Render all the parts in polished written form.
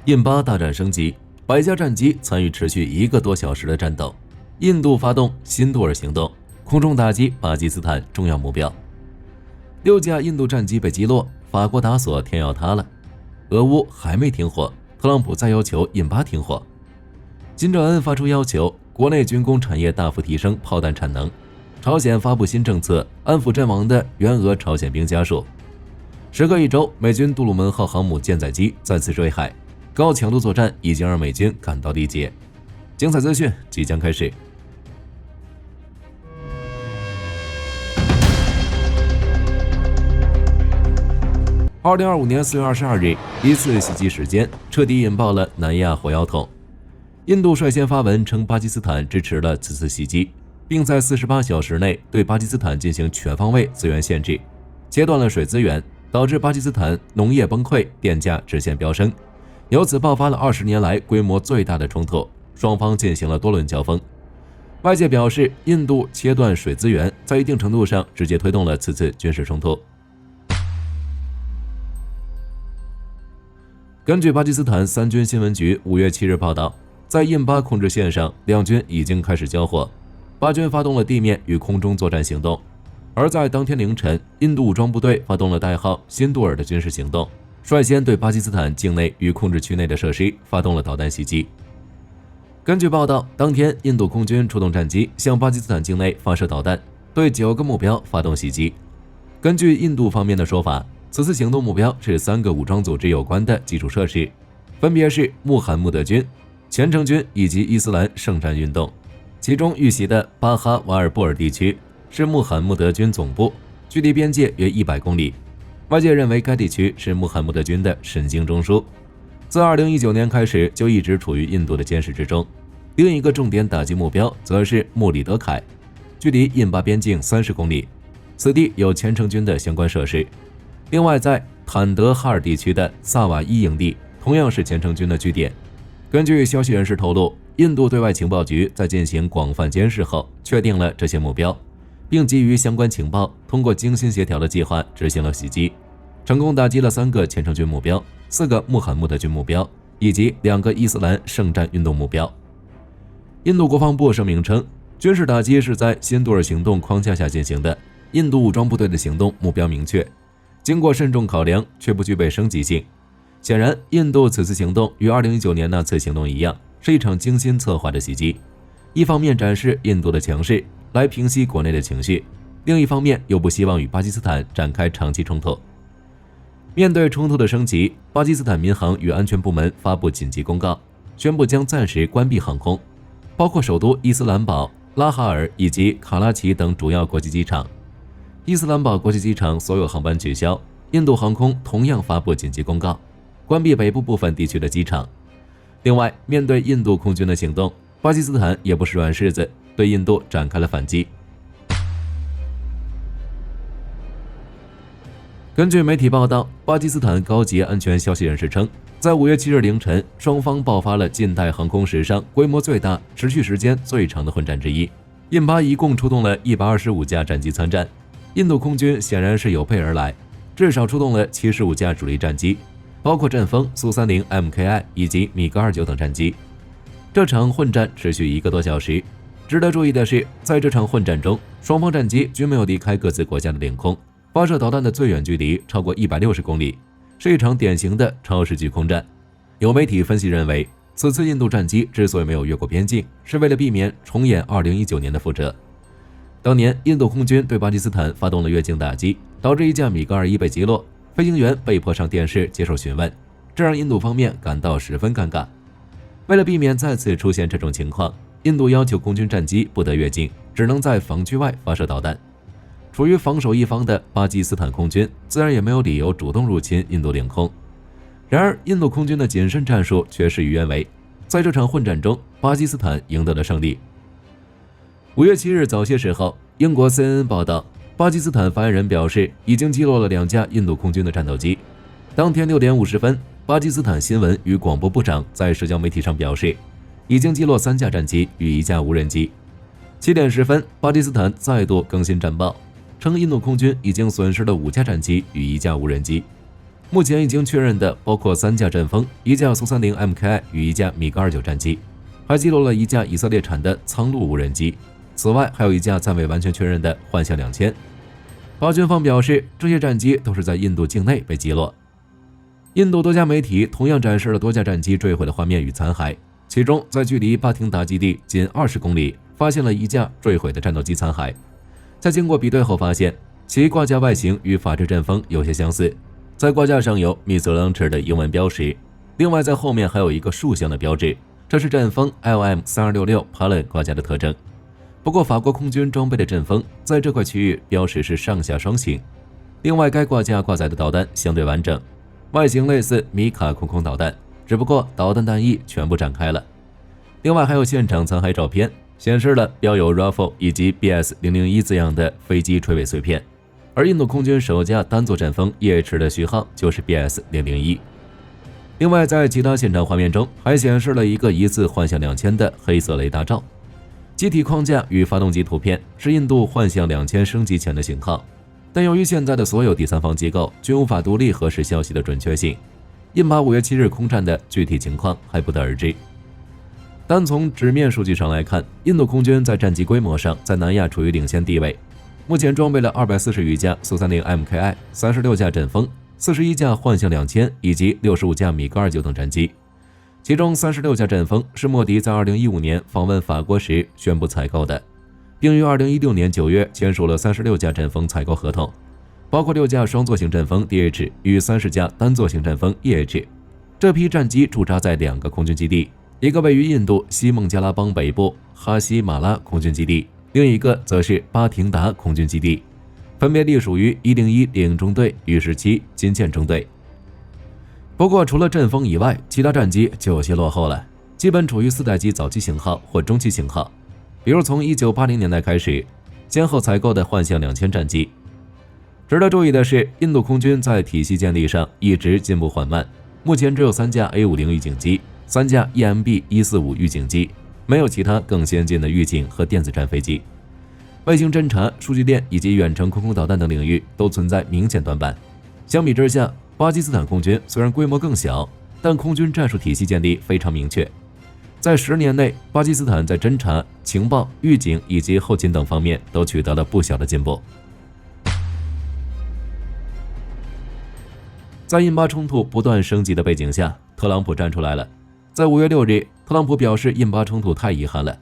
印巴大战升级，100架战机参与持续1个多小时的战斗。印度发动辛杜尔行动，空中打击巴基斯坦重要目标。6架印度战机被击落，法国打索天要塌了。俄乌还没停火，特朗普再要求印巴停火。金正恩发出要求，国内军工产业大幅提升炮弹产能。朝鲜发布新政策，安抚阵亡的援俄朝鲜兵家属。时隔1周，美军杜鲁门号航母舰载机再次坠海，高强度作战已经让美军感到力竭。精彩资讯即将开始。2025年4月22日，一次袭击事件彻底引爆了南亚火药桶。印度率先发文称巴基斯坦支持了此次袭击，并在48小时内对巴基斯坦进行全方位资源限制，切断了水资源，导致巴基斯坦农业崩溃，电价直线飙升，由此爆发了20年来规模最大的冲突，双方进行了多轮交锋。外界表示，印度切断水资源在一定程度上直接推动了此次军事冲突。根据巴基斯坦三军新闻局5月7日报道，在印巴控制线上，两军已经开始交火，巴军发动了地面与空中作战行动。而在当天凌晨，印度武装部队发动了代号辛杜尔的军事行动，率先对巴基斯坦境内与控制区内的设施发动了导弹袭击。根据报道，当天印度空军出动战机向巴基斯坦境内发射导弹，对9个目标发动袭击。根据印度方面的说法，此次行动目标是3个武装组织有关的基础设施，分别是穆罕默德军、虔诚军以及伊斯兰圣战运动。其中遇袭的巴哈瓦尔布尔地区是穆罕默德军总部，距离边界约100公里。外界认为该地区是穆罕默德军的神经中枢，自2019年开始就一直处于印度的监视之中。另一个重点打击目标则是穆里德凯，距离印巴边境30公里，此地有虔诚军的相关设施。另外，在坦德哈尔地区的萨瓦伊营地同样是虔诚军的据点。根据消息人士透露，印度对外情报局在进行广泛监视后，确定了这些目标，并基于相关情报，通过精心协调的计划执行了袭击，成功打击了3个虔诚军目标、4个穆罕默德军目标以及2个伊斯兰圣战运动目标。印度国防部声明称，军事打击是在辛杜尔行动框架下进行的，印度武装部队的行动目标明确，经过慎重考量，却不具备升级性。显然，印度此次行动与2019年那次行动一样，是一场精心策划的袭击。一方面展示印度的强势，来平息国内的情绪；另一方面又不希望与巴基斯坦展开长期冲突。面对冲突的升级，巴基斯坦民航与安全部门发布紧急公告，宣布将暂时关闭航空，包括首都伊斯兰堡、拉哈尔以及卡拉奇等主要国际机场。伊斯兰堡国际机场所有航班取消，印度航空同样发布紧急公告，关闭北部部分地区的机场。另外，面对印度空军的行动，巴基斯坦也不是软柿子，对印度展开了反击。根据媒体报道，巴基斯坦高级安全消息人士称，在5月7日凌晨，双方爆发了近代航空史上规模最大、持续时间最长的混战之一。印巴一共出动了125架战机参战，印度空军显然是有备而来，至少出动了75架主力战机，包括阵风、苏30 MKI 以及米格29等战机。这场混战持续1个多小时。值得注意的是，在这场混战中，双方战机均没有离开各自国家的领空，发射导弹的最远距离超过160公里，是一场典型的超视距空战。有媒体分析认为，此次印度战机之所以没有越过边境，是为了避免重演2019年的覆辙。当年，印度空军对巴基斯坦发动了越境打击，导致一架米格21被击落，飞行员被迫上电视接受询问，这让印度方面感到十分尴尬。为了避免再次出现这种情况，印度要求空军战机不得越境，只能在防区外发射导弹。处于防守一方的巴基斯坦空军自然也没有理由主动入侵印度领空。然而，印度空军的谨慎战术却事与愿违，在这场混战中，巴基斯坦赢得了胜利。5月7日早些时候，英国 CNN 报道，巴基斯坦发言人表示，已经击落了2架印度空军的战斗机。当天6点50分，巴基斯坦新闻与广播部长在社交媒体上表示，已经击落3架战机与1架无人机。7点10分，巴基斯坦再度更新战报，称印度空军已经损失了5架战机与1架无人机。目前已经确认的包括3架阵风、1架苏30 MKI 与1架米格29战机，还记录了1架以色列产的苍鹭无人机。此外，还有1架暂未完全确认的幻象2000。巴军方表示，这些战机都是在印度境内被击落。印度多家媒体同样展示了多架战机坠毁的画面与残骸，其中在距离巴廷达基地仅20公里发现了1架坠毁的战斗机残骸。在经过比对后发现，其挂架外形与法制阵风有些相似，在挂架上有 Missile Launcher 的英文标识，另外在后面还有一个竖向的标志，这是阵风 LM3266 Palin 挂架的特征。不过法国空军装备的阵风在这块区域标识是上下双行。另外该挂架挂载的导弹相对完整，外形类似米卡空空导弹，只不过导弹弹翼全部展开了。另外还有现场残骸照片，显示了标有 Rafale 以及 BS001 字样的飞机垂尾碎片，而印度空军首架单座阵风 EH 的序号就是 BS001。另外在其他现场画面中还显示了一个疑似幻象2000的黑色雷达罩，机体框架与发动机图片是印度幻象2000升级前的型号，但由于现在的所有第三方机构均无法独立核实消息的准确性，印巴5月7日空战的具体情况还不得而知。单从纸面数据上来看，印度空军在战机规模上在南亚处于领先地位，目前装备了240余架苏30 MKI、36架阵风、41架幻象2000以及65架米格29等战机。其中36架阵风是莫迪在2015年访问法国时宣布采购的，并于2016年9月签署了36架阵风采购合同，包括6架双座型阵风 DH 与30架单座型阵风 EH。这批战机驻扎在2个空军基地，一个位于印度西孟加拉邦北部哈希马拉空军基地，另一个则是巴廷达空军基地，分别隶属于101猎鹰中队与17金剑中队。不过除了阵风以外，其他战机就有些落后了，基本处于4代机早期型号或中期型号，比如从1980年代开始先后采购的幻象2000战机。值得注意的是，印度空军在体系建立上一直进步缓慢，目前只有3架 A50 预警机、3架 EMB-145 预警机，没有其他更先进的预警和电子战飞机。卫星侦察、数据链以及远程空空导弹等领域都存在明显短板。相比之下，巴基斯坦空军虽然规模更小，但空军战术体系建立非常明确。在10年内，巴基斯坦在侦察、情报、预警以及后勤等方面都取得了不小的进步。在印巴冲突不断升级的背景下，特朗普站出来了。在5月6日，特朗普表示印巴冲突太遗憾了。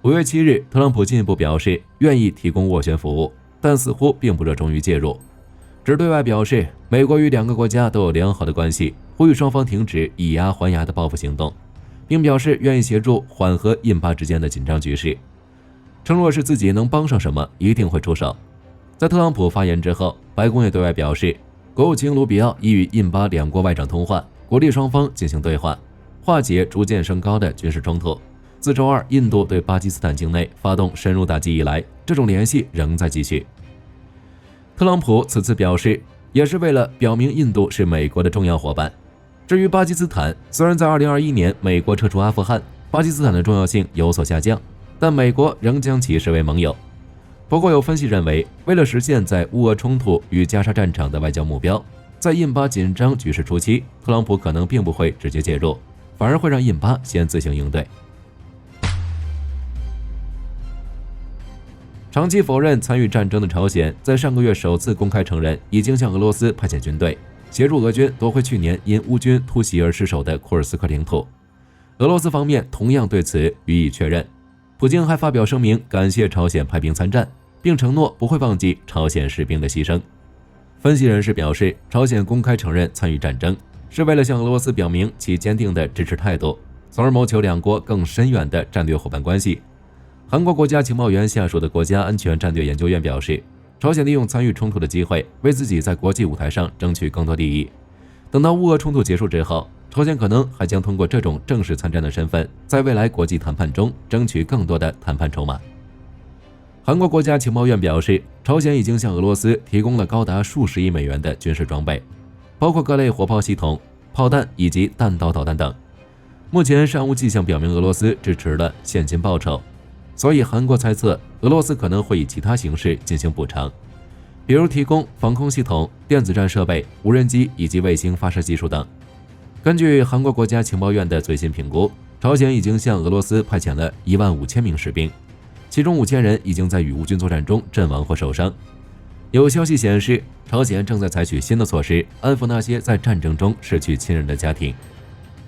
5月7日，特朗普进一步表示愿意提供斡旋服务，但似乎并不热衷于介入，只对外表示美国与2个国家都有良好的关系，呼吁双方停止以牙还牙的报复行动，并表示愿意协助缓和印巴之间的紧张局势，承诺是自己能帮上什么一定会出手。在特朗普发言之后，白宫也对外表示，国务卿卢比奥已与印巴2国外长通话，鼓励双方进行对话，化解逐渐升高的军事冲突。自周二印度对巴基斯坦境内发动深入打击以来，这种联系仍在继续。特朗普此次表示，也是为了表明印度是美国的重要伙伴。至于巴基斯坦，虽然在2021年美国撤出阿富汗，巴基斯坦的重要性有所下降，但美国仍将其视为盟友。不过有分析认为，为了实现在乌俄冲突与加沙战场的外交目标，在印巴紧张局势初期，特朗普可能并不会直接介入，反而会让印巴先自行应对。长期否认参与战争的朝鲜，在上个月首次公开承认已经向俄罗斯派遣军队，协助俄军夺回去年因乌军突袭而失守的库尔斯克领土。俄罗斯方面同样对此予以确认。普京还发表声明，感谢朝鲜派兵参战，并承诺不会忘记朝鲜士兵的牺牲。分析人士表示，朝鲜公开承认参与战争，是为了向俄罗斯表明其坚定的支持态度，从而谋求2国更深远的战略伙伴关系。韩国国家情报院下属的国家安全战略研究院表示，朝鲜利用参与冲突的机会，为自己在国际舞台上争取更多利益。等到乌俄冲突结束之后，朝鲜可能还将通过这种正式参战的身份，在未来国际谈判中争取更多的谈判筹码。韩国国家情报院表示，朝鲜已经向俄罗斯提供了高达数十亿美元的军事装备，包括各类火炮系统、炮弹以及弹道导弹等。目前尚无迹象表明俄罗斯支持了现金报酬，所以韩国猜测俄罗斯可能会以其他形式进行补偿。比如提供防空系统、电子战设备、无人机以及卫星发射技术等。根据韩国国家情报院的最新评估，朝鲜已经向俄罗斯派遣了15000名士兵，其中5000人已经在与乌军作战中阵亡或受伤。有消息显示，朝鲜正在采取新的措施，安抚那些在战争中失去亲人的家庭。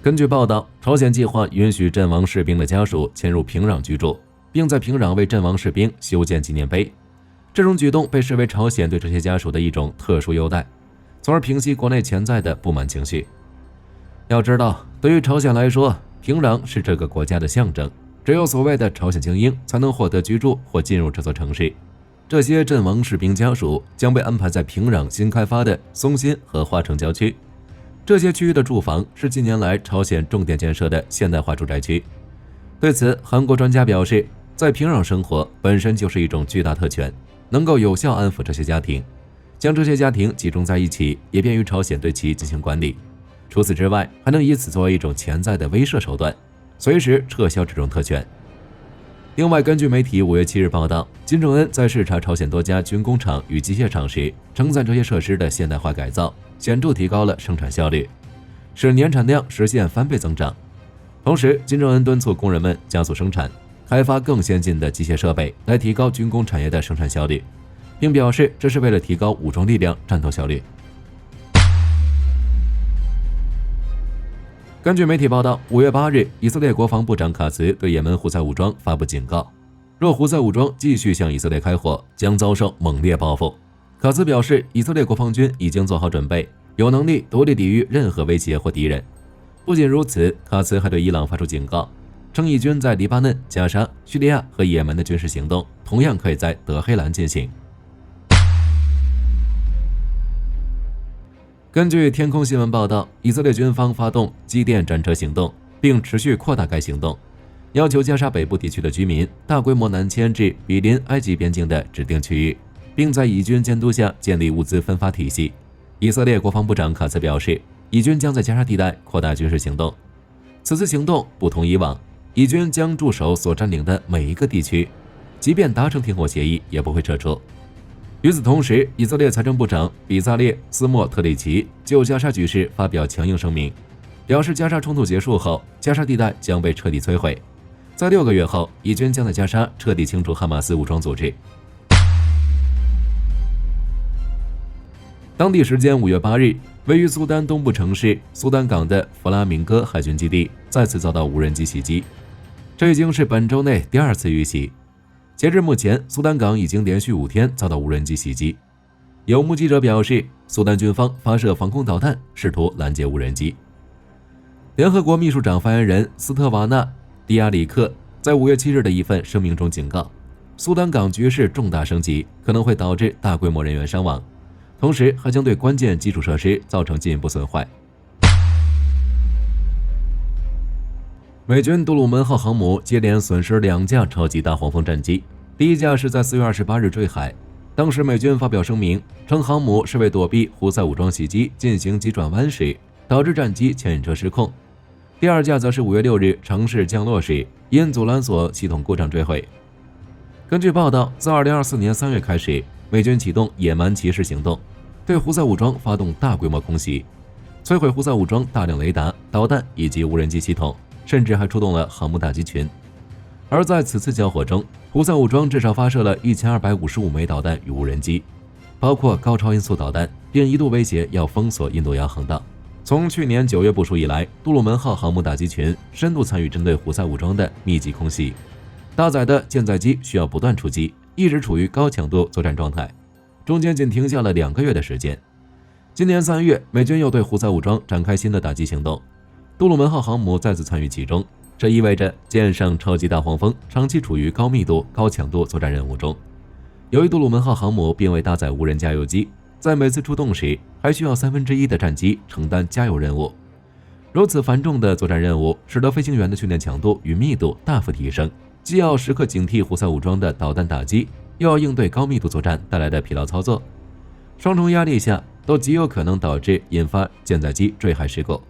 根据报道，朝鲜计划允许阵亡士兵的家属迁入平壤居住，并在平壤为阵亡士兵修建纪念碑。这种举动被视为朝鲜对这些家属的一种特殊优待，从而平息国内潜在的不满情绪。要知道，对于朝鲜来说，平壤是这个国家的象征，只有所谓的朝鲜精英才能获得居住或进入这座城市。这些阵亡士兵家属将被安排在平壤新开发的松新和花城郊区。这些区域的住房是近年来朝鲜重点建设的现代化住宅区。对此，韩国专家表示，在平壤生活本身就是一种巨大特权，能够有效安抚这些家庭，将这些家庭集中在一起，也便于朝鲜对其进行管理。除此之外，还能以此作为一种潜在的威慑手段，随时撤销这种特权。另外，根据媒体5月7日报道，金正恩在视察朝鲜多家军工厂与机械厂时，称赞这些设施的现代化改造显著提高了生产效率，使年产量实现翻倍增长。同时，金正恩敦促工人们加速生产，开发更先进的机械设备，来提高军工产业的生产效率，并表示这是为了提高武装力量战斗效率。根据媒体报道，5月8日，以色列国防部长卡茨对也门胡塞武装发布警告，若胡塞武装继续向以色列开火，将遭受猛烈报复。卡茨表示，以色列国防军已经做好准备，有能力独立抵御任何威胁或敌人。不仅如此，卡茨还对伊朗发出警告，称以军在黎巴嫩、加沙、叙利亚和也门的军事行动同样可以在德黑兰进行。根据天空新闻报道，以色列军方发动机电战车行动，并持续扩大该行动，要求加沙北部地区的居民大规模南迁至毗邻埃及边境的指定区域，并在以军监督下建立物资分发体系。以色列国防部长卡茨表示，以军将在加沙地带扩大军事行动。此次行动不同以往，以军将驻守所占领的每一个地区，即便达成停火协议，也不会撤出。与此同时，以色列财政部长比萨列·斯莫特里奇就加沙局势发表强硬声明，表示加沙冲突结束后，加沙地带将被彻底摧毁。在6个月后，以军将在加沙彻底清除哈马斯武装组织。当地时间5月8日，位于苏丹东部城市苏丹港的弗拉明戈海军基地再次遭到无人机袭击，这已经是本周内第2次遇袭。截至目前，苏丹港已经连续5天遭到无人机袭击。有目击者表示，苏丹军方发射防空导弹，试图拦截无人机。联合国秘书长发言人斯特瓦纳·迪亚里克在5月7日的一份声明中警告，苏丹港局势重大升级，可能会导致大规模人员伤亡，同时还将对关键基础设施造成进一步损坏。美军杜鲁门号航母接连损失2架超级大黄蜂战机，第一架是在4月28日坠海，当时美军发表声明称，航母是为躲避胡塞武装袭击进行急转弯时，导致战机牵引车失控。第二架则是5月6日尝试降落时，因阻拦索系统故障坠毁。根据报道，自2024年3月开始，美军启动野蛮骑士行动，对胡塞武装发动大规模空袭，摧毁胡塞武装大量雷达、导弹以及无人机系统，甚至还出动了航母打击群。而在此次交火中，胡塞武装至少发射了1255枚导弹与无人机，包括高超音速导弹，并一度威胁要封锁印度洋航道。从去年9月部署以来，杜鲁门号航母打击群深度参与针对胡塞武装的密集空袭，搭载的舰载机需要不断出击，一直处于高强度作战状态，中间仅停下了2个月的时间。今年3月，美军又对胡塞武装展开新的打击行动，杜鲁门号航母再次参与其中，这意味着舰上超级大黄蜂长期处于高密度、高强度作战任务中。由于杜鲁门号航母并未搭载无人加油机，在每次出动时还需要1/3的战机承担加油任务。如此繁重的作战任务，使得飞行员的训练强度与密度大幅提升，既要时刻警惕胡塞武装的导弹打击，又要应对高密度作战带来的疲劳操作，双重压力下都极有可能导致引发舰载机坠海事故。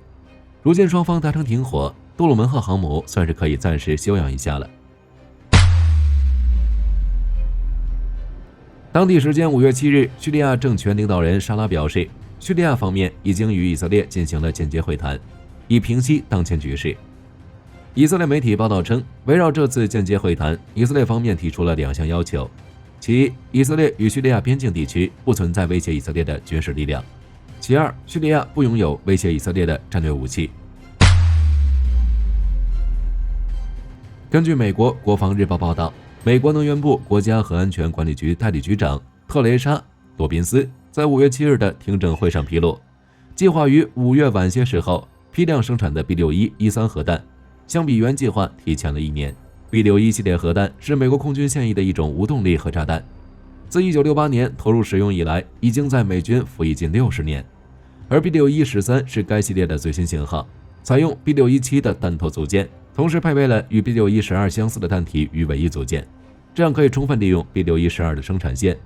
如今双方达成停火，杜鲁门号航母算是可以暂时休养一下了。当地时间5月7日，叙利亚政权领导人沙拉表示，叙利亚方面已经与以色列进行了间接会谈，以平息当前局势。以色列媒体报道称，围绕这次间接会谈，以色列方面提出了2项要求：其一，以色列与叙利亚边境地区不存在威胁以色列的军事力量；其二，叙利亚不拥有威胁以色列的战略武器。根据美国国防日报报道，美国能源部国家核安全管理局代理局长特蕾莎·罗宾斯在5月7日的听证会上披露，计划于5月晚些时候批量生产的 B6113 核弹，相比原计划提前了1年。B61系列核弹是美国空军现役的一种无动力核炸弹，自1968年投入使用以来，已经在美军服役近60年。而 B6113 是该系列的最新型号，采用 B617 的弹头组件，同时配备了与 B612 相似的弹体与尾翼组件，这样可以充分利用 B612 的生产线。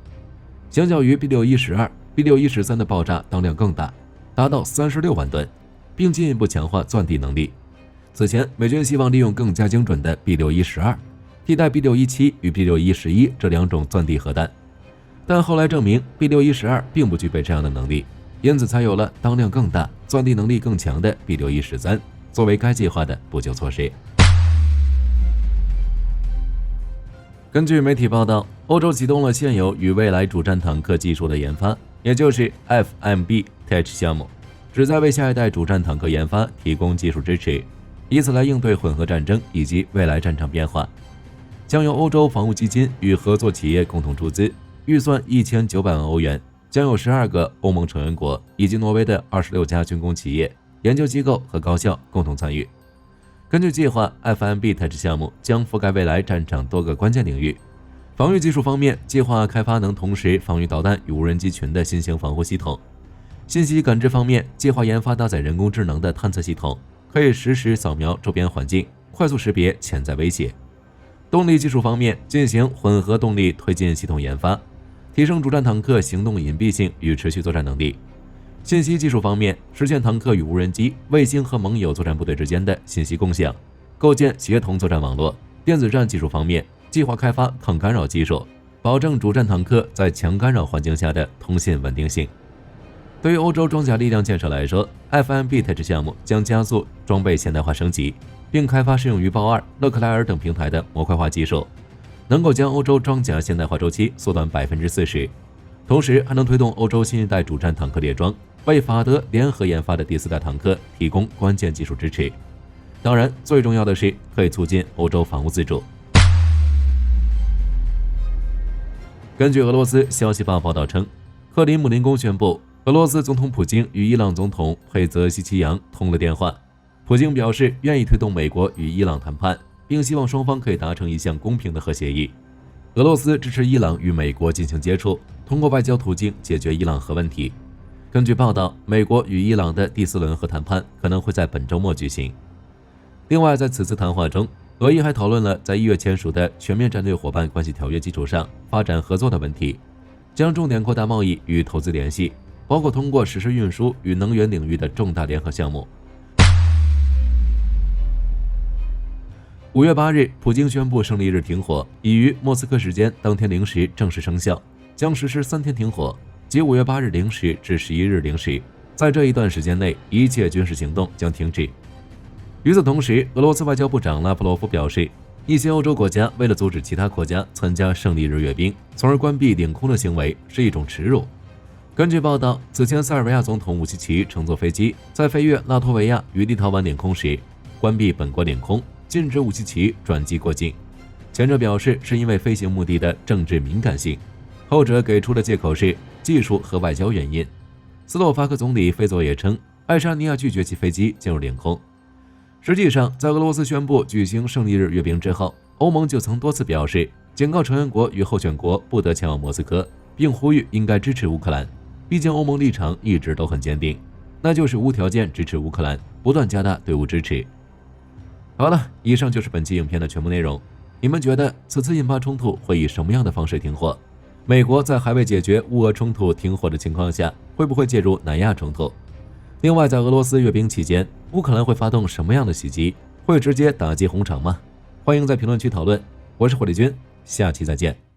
相较于 B612 ，B613 的爆炸当量更大，达到36万吨，并进一步强化钻地能力。此前，美军希望利用更加精准的 B612 替代 B617 与 B611 这2种钻地核弹，但后来证明 B612 并不具备这样的能力，因此才有了当量更大、钻地能力更强的 B613作为该计划的补救措施。根据媒体报道，欧洲启动了现有与未来主战坦克技术的研发，也就是 FMB Tech 项目，旨在为下一代主战坦克研发提供技术支持，以此来应对混合战争以及未来战场变化。将由欧洲防务基金与合作企业共同出资，预算1900万欧元，将有12个欧盟成员国以及挪威的26家军工企业、研究机构和高校共同参与。根据计划， FMB Tech 项目将覆盖未来战场多个关键领域。防御技术方面，计划开发能同时防御导弹与无人机群的新型防护系统。信息感知方面，计划研发搭载人工智能的探测系统，可以实时扫描周边环境，快速识别潜在威胁。动力技术方面，进行混合动力推进系统研发，提升主战坦克行动隐蔽性与持续作战能力。信息技术方面，实现坦克与无人机、卫星和盟友作战部队之间的信息共享，构建协同作战网络。电子战技术方面，计划开发抗干扰技术，保证主战坦克在强干扰环境下的通信稳定性。对于欧洲装甲力量建设来说， FMB Tech 项目将加速装备现代化升级，并开发适用于豹2、勒克莱尔等平台的模块化技术，能够将欧洲装甲现代化周期缩短40%，同时还能推动欧洲新一代主战坦克列装，为法德联合研发的第4代坦克提供关键技术支持。当然，最重要的是可以促进欧洲防务自主。根据俄罗斯消息报报道称，克林姆林宫宣布，俄罗斯总统普京与伊朗总统佩泽西奇扬通了电话。普京表示愿意推动美国与伊朗谈判，并希望双方可以达成一项公平的核协议。俄罗斯支持伊朗与美国进行接触，通过外交途径解决伊朗核问题。根据报道，美国与伊朗的第4轮核谈判可能会在本周末举行。另外，在此次谈话中，俄伊还讨论了在1月签署的全面战略伙伴关系条约基础上发展合作的问题，将重点扩大贸易与投资联系，包括通过实施运输与能源领域的重大联合项目。5月8日，普京宣布胜利日停火已于莫斯科时间当天零时正式生效，将实施3天停火，即5月8日零时至11日零时。在这一段时间内，一切军事行动将停止。与此同时，俄罗斯外交部长拉夫罗夫表示，一些欧洲国家为了阻止其他国家参加胜利日阅兵，从而关闭领空的行为是一种耻辱。根据报道，此前塞尔维亚总统武契奇乘坐飞机在飞越拉脱维亚与立陶宛领空时，关闭本国领空，禁止武契奇转机过境。前者表示是因为飞行目的的政治敏感性，后者给出的借口是技术和外交原因。斯洛伐克总理费佐也称，爱沙尼亚拒绝其飞机进入领空。实际上，在俄罗斯宣布举行胜利日阅兵之后，欧盟就曾多次表示，警告成员国与候选国不得前往莫斯科，并呼吁应该支持乌克兰。毕竟欧盟立场一直都很坚定，那就是无条件支持乌克兰，不断加大对乌支持。好了，以上就是本期影片的全部内容。你们觉得此次印巴冲突会以什么样的方式停火？美国在还未解决乌俄冲突停火的情况下，会不会介入南亚冲突？另外，在俄罗斯阅兵期间，乌克兰会发动什么样的袭击？会直接打击红场吗？欢迎在评论区讨论。我是火力军，下期再见。